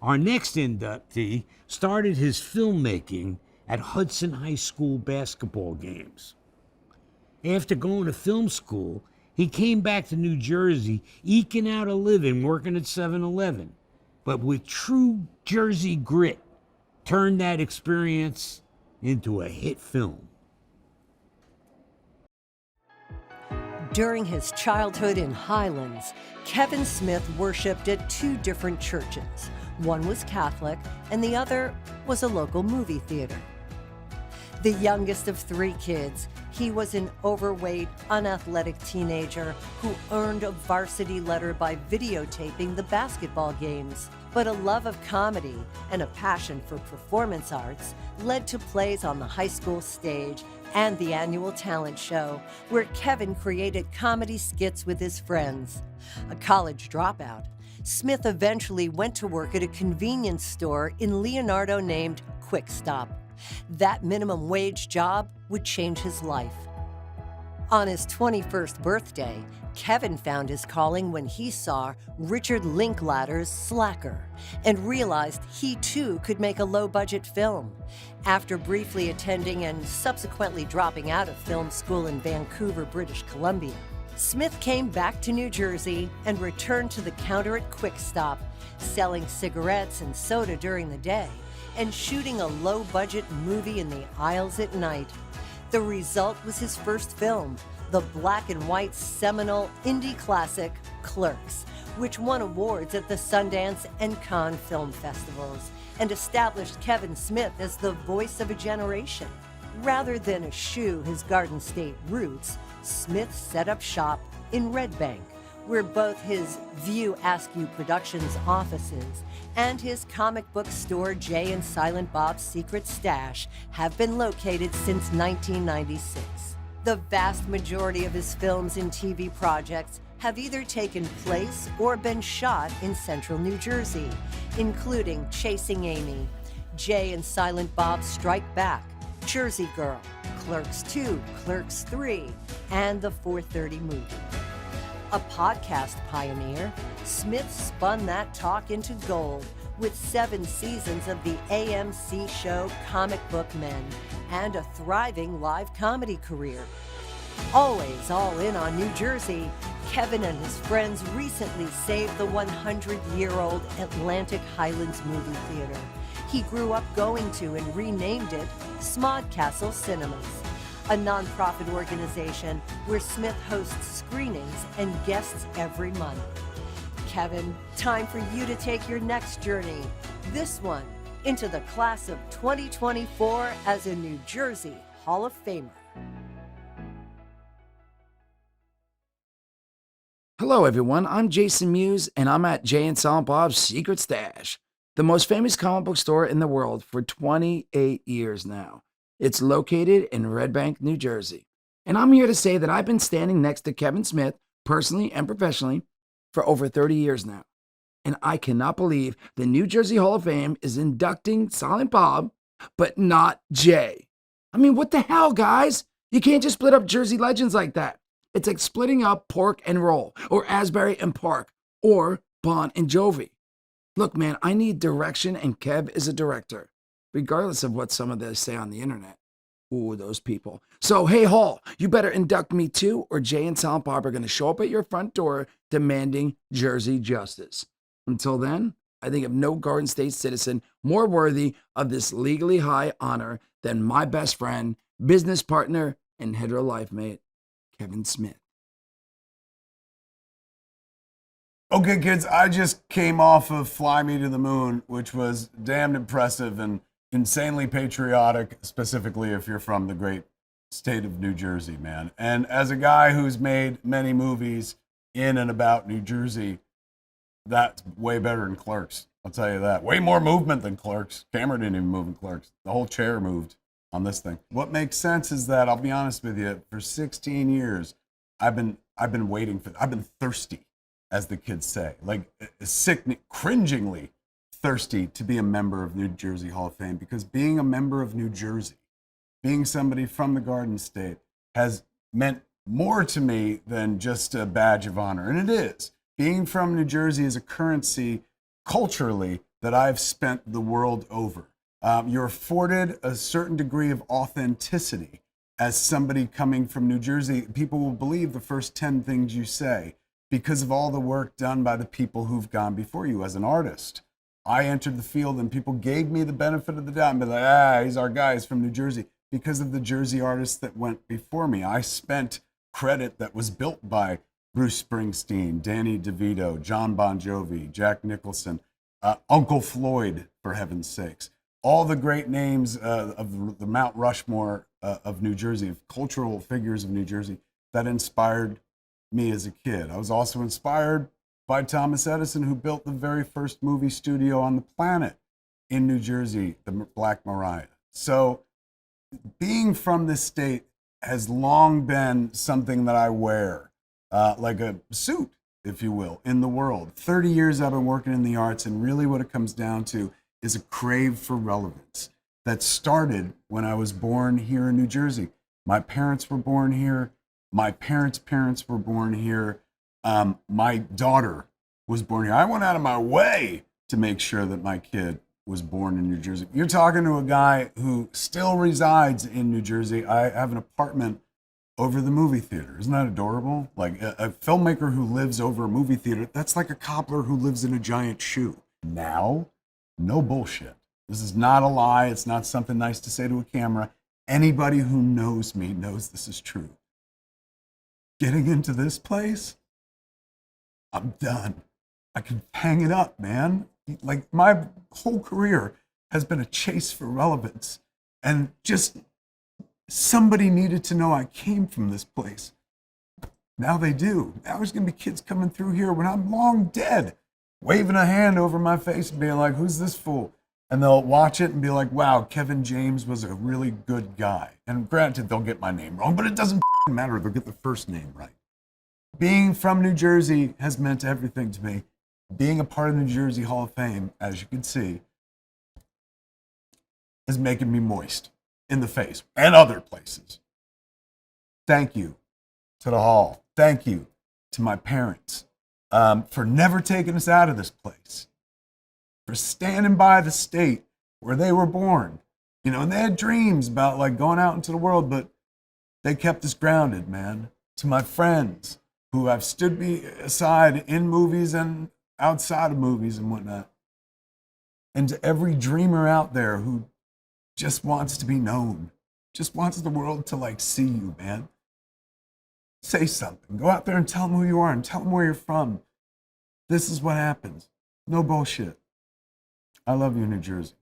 Our next inductee started his filmmaking at Hudson High School basketball games. After going to film school, he came back to New Jersey, eking out a living working at 7-Eleven, but with true Jersey grit, turned that experience into a hit film. During his childhood in Highlands, Kevin Smith worshiped at two different churches. One was Catholic, and the other was a local movie theater. The youngest of three kids, he was an overweight, unathletic teenager who earned a varsity letter by videotaping the basketball games. But a love of comedy and a passion for performance arts led to plays on the high school stage and the annual talent show, where Kevin created comedy skits with his friends. A college dropout, Smith eventually went to work at a convenience store in Leonardo named Quick Stop. That minimum wage job would change his life. On his 21st birthday, Kevin found his calling when he saw Richard Linklater's Slacker and realized he too could make a low-budget film. After briefly attending and subsequently dropping out of film school in Vancouver, British Columbia, Smith came back to New Jersey and returned to the counter at Quick Stop, selling cigarettes and soda during the day and shooting a low-budget movie in the aisles at night. The result was his first film, the black and white seminal indie classic Clerks, which won awards at the Sundance and Cannes film festivals and established Kevin Smith as the voice of a generation. Rather than eschew his Garden State roots, Smith set up shop in Red Bank, where both his View Askew Productions offices and his comic book store Jay and Silent Bob's Secret Stash have been located since 1996. The vast majority of his films and TV projects have either taken place or been shot in central New Jersey, including Chasing Amy, Jay and Silent Bob Strike Back, Jersey Girl, Clerks 2, Clerks 3, and the 4:30 movie. A podcast pioneer, Smith spun that talk into gold with 7 seasons of the AMC show Comic Book Men and a thriving live comedy career. Always all in on New Jersey, Kevin and his friends recently saved the 100-year-old Atlantic Highlands movie theater he grew up going to and renamed it Smodcastle Cinemas, a nonprofit organization where Smith hosts screenings and guests every month. Kevin, time for you to take your next journey, this one, into the class of 2024 as a New Jersey Hall of Famer. Hello everyone, I'm Jason Mewes and I'm at Jay and Silent Bob's Secret Stash, the most famous comic book store in the world for 28 years now. It's located in Red Bank, New Jersey. And I'm here to say that I've been standing next to Kevin Smith, personally and professionally, for over 30 years now. And I cannot believe the New Jersey Hall of Fame is inducting Silent Bob, but not Jay. I mean, what the hell, guys? You can't just split up Jersey legends like that. It's like splitting up Pork and Roll, or Asbury and Park, or Bon and Jovi. Look, man, I need direction, and Kev is a director, regardless of what some of them say on the internet. Ooh, those people. So, hey, Hall, you better induct me too, or Jay and Silent Bob are going to show up at your front door demanding Jersey justice. Until then, I think of no Garden State citizen more worthy of this legally high honor than my best friend, business partner, and hetero life mate, Kevin Smith. Okay, kids, I just came off of Fly Me to the Moon, which was damned impressive and insanely patriotic, specifically if you're from the great state of New Jersey, man. And as a guy who's made many movies in and about New Jersey, that's way better than Clerks. I'll tell you that. Way more movement than Clerks. Camera didn't even move in Clerks. The whole chair moved on this thing. What makes sense is that, I'll be honest with you, for 16 years, I've been waiting for, I've been thirsty, as the kids say, like cringingly thirsty to be a member of New Jersey Hall of Fame, because being a member of New Jersey, being somebody from the Garden State, has meant more to me than just a badge of honor. And it is. Being from New Jersey is a currency culturally that I've spent the world over. You're afforded a certain degree of authenticity as somebody coming from New Jersey. People will believe the first 10 things you say because of all the work done by the people who've gone before you. As an artist, I entered the field and people gave me the benefit of the doubt and be like, he's our guy, he's from New Jersey, because of the Jersey artists that went before me. I spent credit that was built by Bruce Springsteen, Danny DeVito, John Bon Jovi, Jack Nicholson, Uncle Floyd, for heaven's sakes. All the great names of the Mount Rushmore of New Jersey, of cultural figures of New Jersey that inspired me as a kid. I was also inspired by Thomas Edison, who built the very first movie studio on the planet in New Jersey, the Black Maria. So being from this state has long been something that I wear, like a suit, if you will, in the world. 30 years I've been working in the arts, and really what it comes down to is a crave for relevance that started when I was born here in New Jersey. My parents were born here. My parents' parents were born here. My daughter was born here. I went out of my way to make sure that my kid was born in New Jersey. You're talking to a guy who still resides in New Jersey. I have an apartment over the movie theater. Isn't that adorable? Like a filmmaker who lives over a movie theater, that's like a cobbler who lives in a giant shoe. Now, no bullshit. This is not a lie. It's not something nice to say to a camera. Anybody who knows me knows this is true. Getting into this place, I'm done. I can hang it up, man. Like, my whole career has been a chase for relevance. And just somebody needed to know I came from this place. Now they do. Now there's going to be kids coming through here when I'm long dead, waving a hand over my face and being like, who's this fool? And they'll watch it and be like, wow, Kevin James was a really good guy. And granted, they'll get my name wrong, but it doesn't matter. They'll get the first name right. Being from New Jersey has meant everything to me. Being a part of the New Jersey Hall of Fame, as you can see, is making me moist in the face and other places. Thank you to the Hall. Thank you to my parents for never taking us out of this place, for standing by the state where they were born. You know, and they had dreams about like going out into the world, but they kept us grounded, man. To my friends who have stood aside in movies and outside of movies and whatnot. And to every dreamer out there who just wants to be known, just wants the world to like see you, man. Say something. Go out there and tell them who you are and tell them where you're from. This is what happens. No bullshit. I love you, New Jersey.